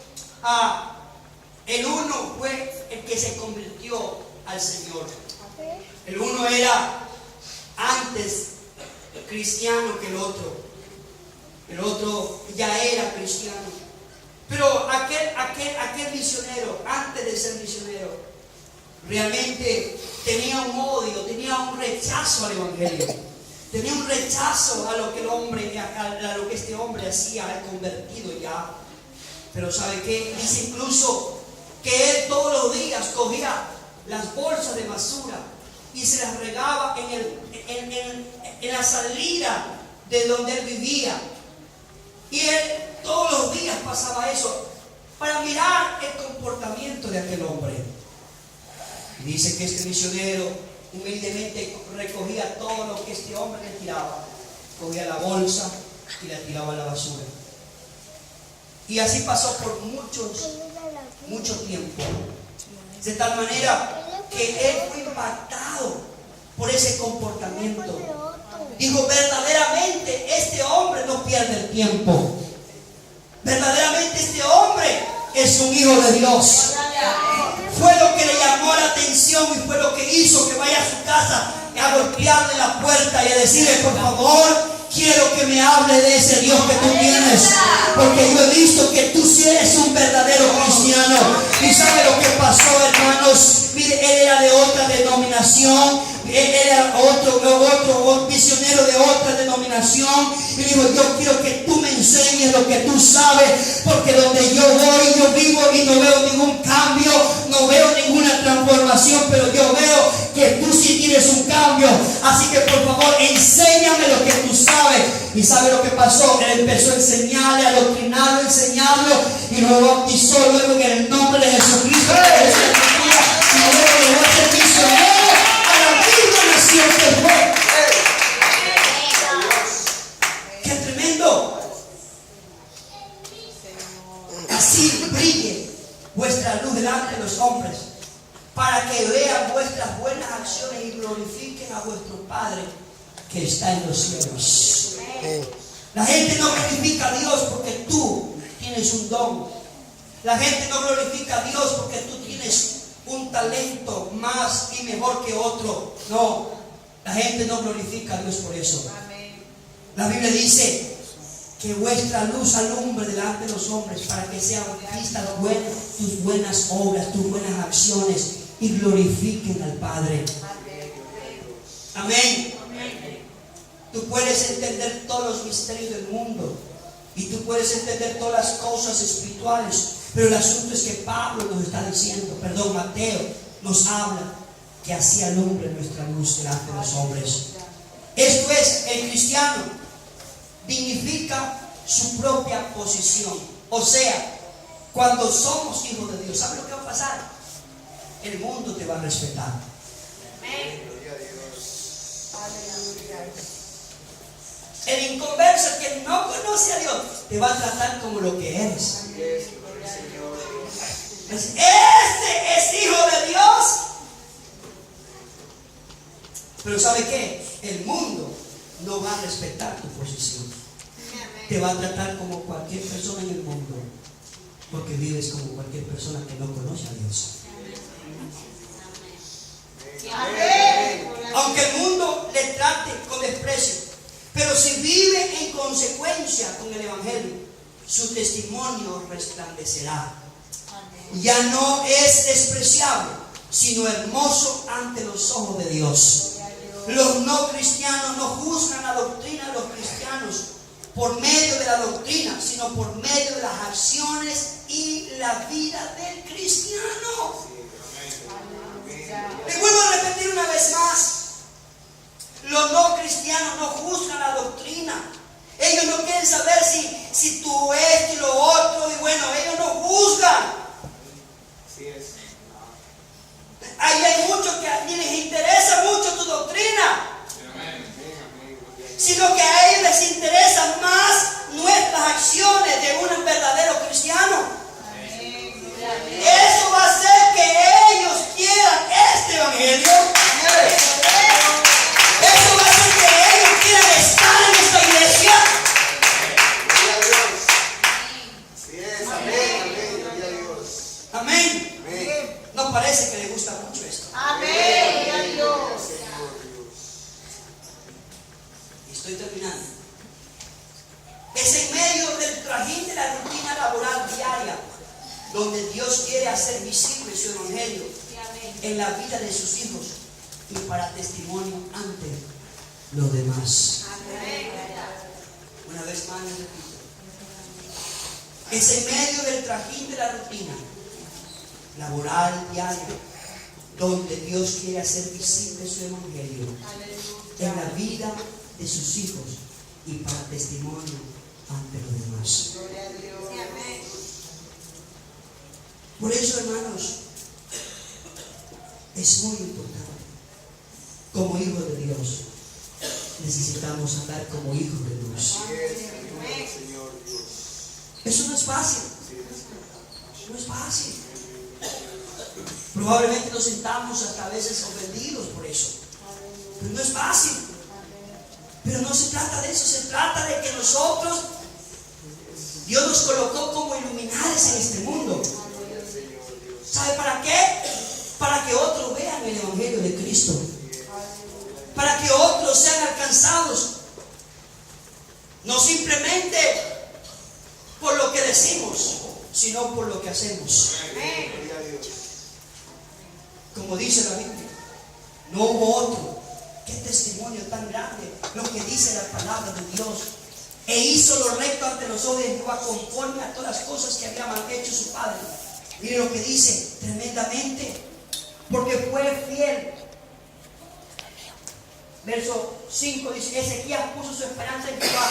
el uno fue el que se convirtió al Señor. El uno era antes cristiano que el otro. El otro ya era cristiano. Pero aquel misionero, antes de ser misionero, realmente tenía un odio, tenía un rechazo al evangelio. Tenía un rechazo a lo que a lo que este hombre hacía, el convertido ya. Pero ¿sabe qué? Dice incluso que él todos los días cogía las bolsas de basura y se las regaba en la salida de donde él vivía. Y él todos los días pasaba eso para mirar el comportamiento de aquel hombre. Y dice que este misionero humildemente recogía todo lo que este hombre le tiraba. Cogía la bolsa y la tiraba a la basura. Y así pasó por mucho tiempo. De tal manera que él fue impactado por ese comportamiento. Dijo, verdaderamente este hombre no pierde el tiempo. Verdaderamente este hombre es un hijo de Dios. Fue lo que le llamó la atención y fue lo que hizo que vaya a su casa a golpearle la puerta y a decirle, por favor, quiero que me hable de ese Dios que tú tienes, porque yo he visto que tú sí eres un verdadero cristiano. Y sabe lo que pasó, hermanos. Mire, él era de otra denominación, él era otro misionero de otra denominación, y dijo, yo quiero que tú me enseñes lo que tú sabes, porque donde yo voy, yo vivo y no veo ningún cambio, no veo ninguna transformación, pero yo veo que tú sí tienes un cambio, así que por favor enséñame lo que tú sabes. Y sabe lo que pasó, él empezó a enseñarle, a adoctrinarlo, a enseñarlo, y lo bautizó luego en el nombre de Jesucristo. Y luego llegó a ser misionero a la misma nación que fue. ¡Qué tremendo! Así brille vuestra luz delante de los hombres, para que vean vuestras buenas acciones y glorifiquen a vuestro Padre que está en los cielos. La gente no glorifica a Dios porque tú tienes un don. La gente no glorifica a Dios porque tú tienes un talento más y mejor que otro. No, la gente no glorifica a Dios por eso. La Biblia dice que vuestra luz alumbre delante de los hombres, para que sean vistas tus buenas obras, tus buenas acciones, y glorifiquen al Padre. Amén. Tú puedes entender todos los misterios del mundo y tú puedes entender todas las cosas espirituales, pero el asunto es que Pablo nos está diciendo, Mateo nos habla que así alumbre nuestra luz delante de los hombres. Esto es, el cristiano dignifica su propia posición. O sea, cuando somos hijos de Dios, ¿sabe lo que va a pasar? El mundo te va a respetar. El inconverso, el que no conoce a Dios, te va a tratar como lo que eres. Este es hijo de Dios. Pero ¿sabe qué? El mundo no va a respetar tu posición. Te va a tratar como cualquier persona en el mundo, porque vives como cualquier persona que no conoce a Dios. Aunque el mundo le trate con desprecio, pero si vive en consecuencia con el Evangelio, su testimonio resplandecerá. Ya no es despreciable, sino hermoso ante los ojos de Dios. Los no cristianos no juzgan la doctrina de los cristianos por medio de la doctrina, sino por medio de las acciones y la vida del cristiano. Le vuelvo a repetir una vez más. Los no cristianos no juzgan la doctrina. Ellos no quieren saber si tú esto y lo otro, y bueno, ellos no juzgan. Así es. Ahí hay muchos que ni les interesa mucho tu doctrina, sino que a ellos les interesa Estoy terminando. Es en medio del trajín de la rutina laboral diaria donde Dios quiere hacer visible su evangelio en la vida de sus hijos y para testimonio ante los demás. Una vez más les repito. Es en medio del trajín de la rutina laboral diaria donde Dios quiere hacer visible su evangelio en la vida de sus hijos y para testimonio ante los demás. Por eso, hermanos, es muy importante, como hijos de Dios, necesitamos andar como hijos de Dios. Eso no es fácil. No es fácil. Probablemente nos sentamos hasta a veces ofendidos por eso. Pero no es fácil. Pero no se trata de eso. Se trata de que nosotros, Dios nos colocó como iluminares en este mundo. ¿Sabe para qué? Para que otros vean el evangelio de Cristo. Para que otros sean alcanzados. No simplemente por lo que decimos, sino por lo que hacemos. Como dice la Biblia, no hubo otro. Qué testimonio tan grande lo que dice la palabra de Dios. E hizo lo recto ante los ojos de Jehová conforme a todas las cosas que había hecho su padre. Mire lo que dice tremendamente, porque fue fiel. Verso 5 dice: Ezequías puso su esperanza en Jehová,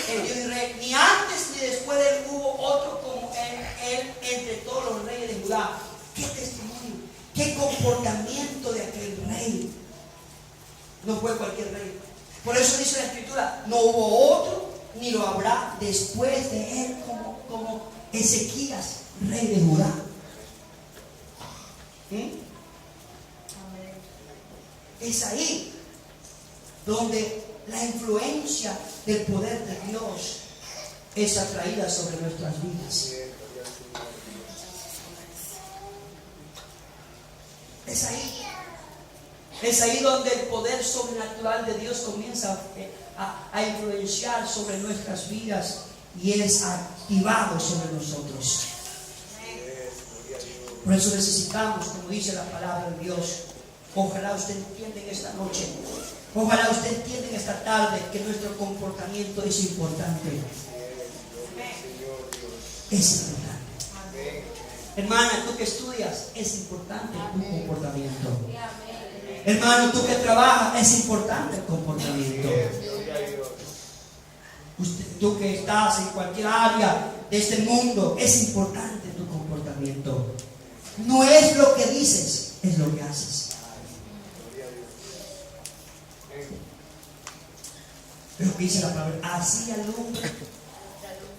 el Dios de Israel. Ni antes ni después de él hubo otro como él entre todos los reyes de Judá. Qué testimonio, qué comportamiento de aquel rey. No fue cualquier rey. Por eso dice la Escritura: no hubo otro ni lo habrá después de él como Ezequías, rey de Judá. Es ahí donde la influencia del poder de Dios es atraída sobre nuestras vidas. Es ahí. Es ahí donde el poder sobrenatural de Dios comienza a influenciar sobre nuestras vidas y es activado sobre nosotros. Por eso necesitamos, como dice la palabra de Dios, ojalá usted entienda en esta noche, ojalá usted entienda en esta tarde que nuestro comportamiento es importante. Es importante. Hermana, tú que estudias, es importante tu comportamiento. Hermano, tú que trabajas, es importante el comportamiento. Tú que estás en cualquier área de este mundo, es importante tu comportamiento. No es lo que dices, es lo que haces. Lo que dice la palabra: así alumbra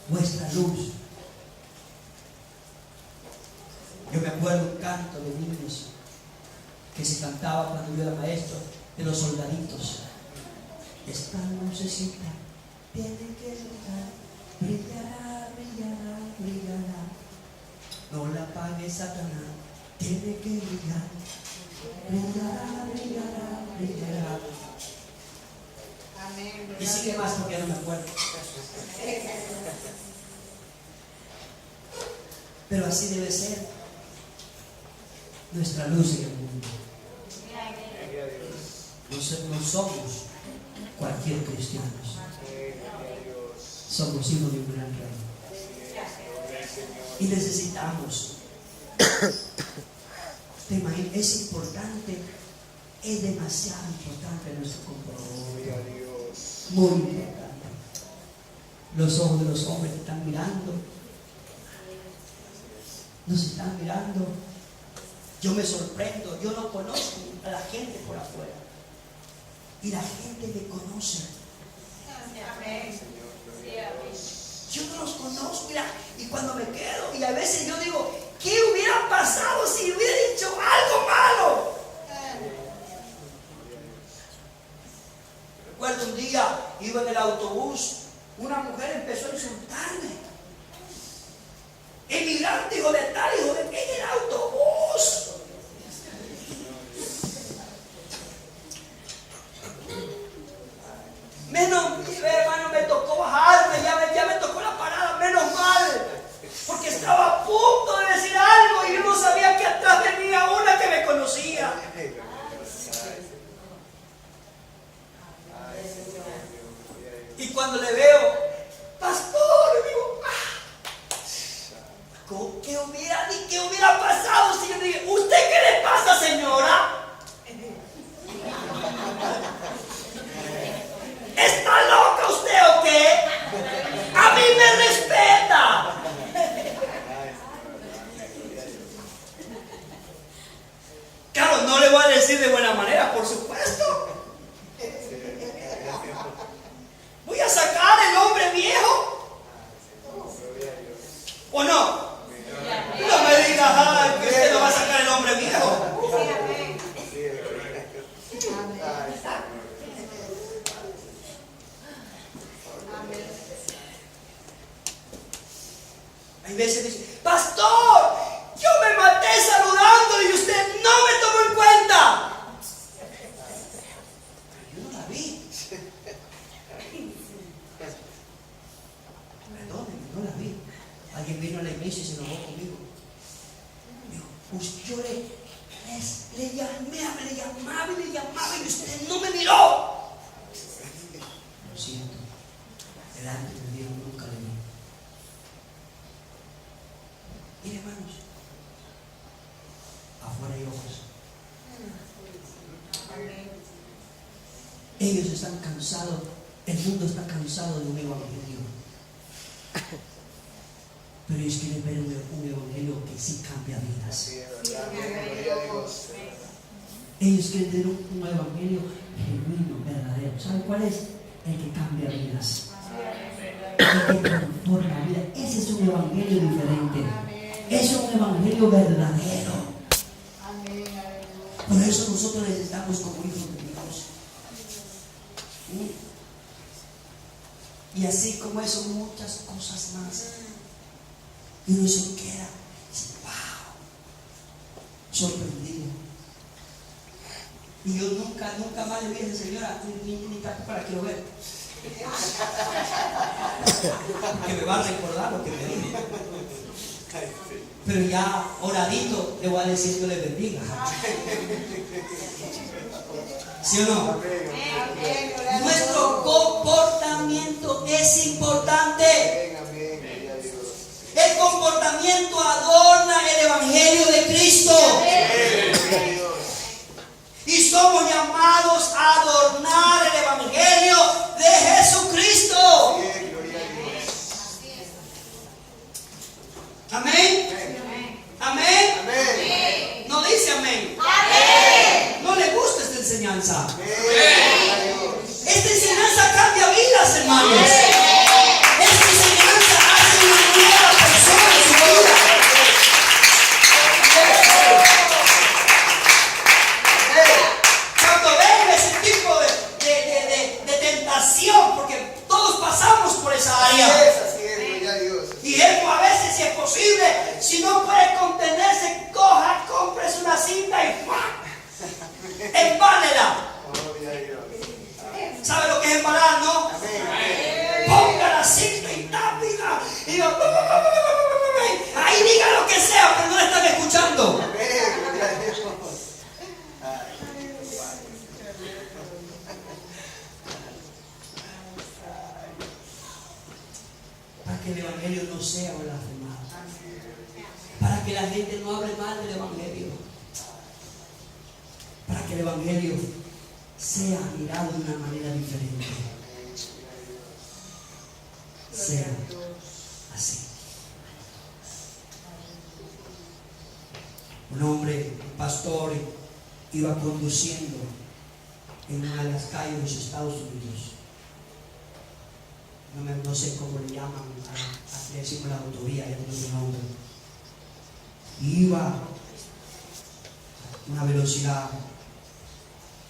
vuestra luz. Yo me acuerdo un canto de niños que se cantaba cuando yo era maestro, de los soldaditos. Esta lucecita tiene que brillar, brillará, brillará, brillará. No la apague Satanás, tiene que brillar, brillará, brillará, brillará. Y sigue más porque no me acuerdo. Pero así debe ser nuestra luz en el mundo. No somos cualquier cristianos. Somos hijos de un gran rey. Y necesitamos. ¿Te imaginas? Es importante, es demasiado importante nuestro comportamiento. Muy importante. Los ojos de los hombres te están mirando. Nos están mirando. Yo me sorprendo, yo no conozco a la gente por afuera. Y la gente me conoce. Yo no los conozco, mira, y cuando me quedo, y a veces yo digo, ¿qué hubiera pasado si hubiera dicho algo malo? Recuerdo un día, iba en el autobús, una mujer empezó a insultarme. Emigrante, hijo de tal, hijo de qué, en el autobús. cuando le veo, pastor, le digo, ¿qué hubiera pasado si yo le dije, ¿usted qué le pasa, señora? ¿Está loca usted o qué? A mí me respeta. Claro, no le voy a decir de buena manera, por supuesto. Voy a sacar el hombre viejo. ¿O no? No me digas, ay, que usted no va a sacar el hombre viejo. Hay veces que dice, pastor, yo me maté saludando y usted no me tomó en cuenta. Yo no la vi. Perdóneme, no la vi. Alguien vino a la iglesia y se enojó conmigo. Me dijo, pues yo le llamaba y usted no me miró. Lo siento. Delante de Dios nunca le vi. Mire, hermanos, afuera hay ojos. Ellos están cansados, el mundo está cansado de un evangelio. Pero ellos quieren ver un evangelio que sí cambia vidas. Ellos quieren ver un evangelio genuino, verdadero. ¿Saben cuál es? El que cambia vidas. El que transforma vidas. Ese es un evangelio diferente. Es un evangelio verdadero. Por eso nosotros necesitamos como hijos de Dios. Y así como eso, muchas cosas más. Y uno se queda, wow, sorprendido. Y yo nunca más le dije, señora, ni para que lo vea. Que me va a recordar lo que me dijo. Pero ya oradito le voy a decir que le bendiga. ¿Sí o no? Nuestro comportamiento es importante. El comportamiento adorna el evangelio de Cristo. Y somos llamados a adornar el evangelio de Jesucristo. Amén. Amén. No dice amén. No le gusta esta enseñanza. Esta enseñanza cambia vidas, hermanos. Esta enseñanza hace una nueva persona en su vida. Cuando ven ese tipo de tentación, porque todos pasamos por esa área. Y él a veces, si es posible, si no puede contenerse, compres una cinta y empálela. ¿Sabe lo que es empalar, no? Ponga la cinta y tápica. Y digo, ahí diga lo que sea, pero no le están escuchando. Para que el evangelio no sea blasfemado. Para que la gente no hable mal del evangelio. Para que el evangelio sea mirado de una manera diferente. Sea así. Un hombre, un pastor, iba conduciendo en una de las calles de los Estados Unidos. No sé cómo le llaman, aquí decimos la autovía, ya tiene otro nombre. Iba a una velocidad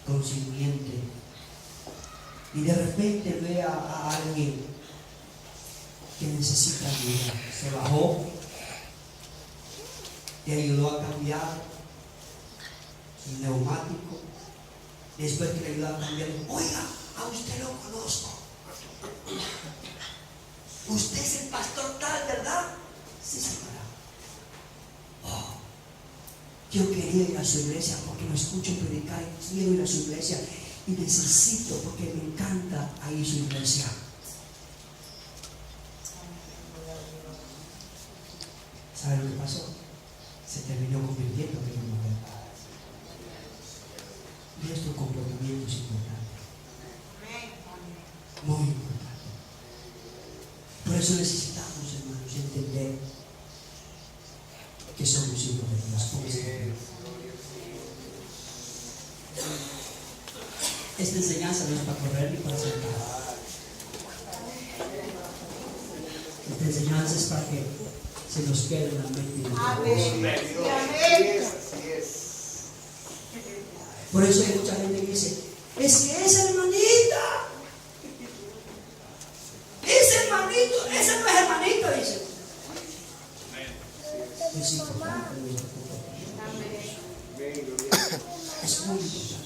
consiguiente y de repente ve a alguien que necesita ayuda. Se bajó, le ayudó a cambiar el neumático. Después que le ayudó a cambiar, oiga, a usted lo conozco. Usted es el pastor tal, ¿verdad? Sí, señora. Oh, yo quería ir a su iglesia porque lo escucho predicar y quiero ir a su iglesia y necesito porque me encanta ir a su iglesia. ¿Sabe lo que pasó? Se terminó convirtiendo en una mujer. Nuestro comportamiento es importante. Muy importante. Por eso necesitamos, hermanos, entender que somos hijos de Dios. Póngase de pie. Esta enseñanza no es para correr ni para sentar. Esta enseñanza es para que se nos quede en la mente. Y en el corazón. Amén. Así es. Por eso hay mucha gente que dice, es que esa hermanita, ese hermanito, ese no es hermanito, dice. Es importante nuestro comportamiento. Es muy importante.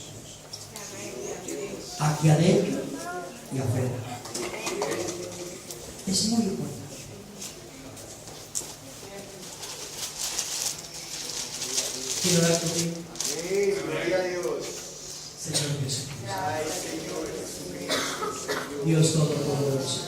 Aquí adentro y afuera. Es muy importante. Quiero orar contigo, Amén. Gloria a Dios. Señor Jesús. Ay, Señor Jesucristo. Señor. Dios Todopoderoso.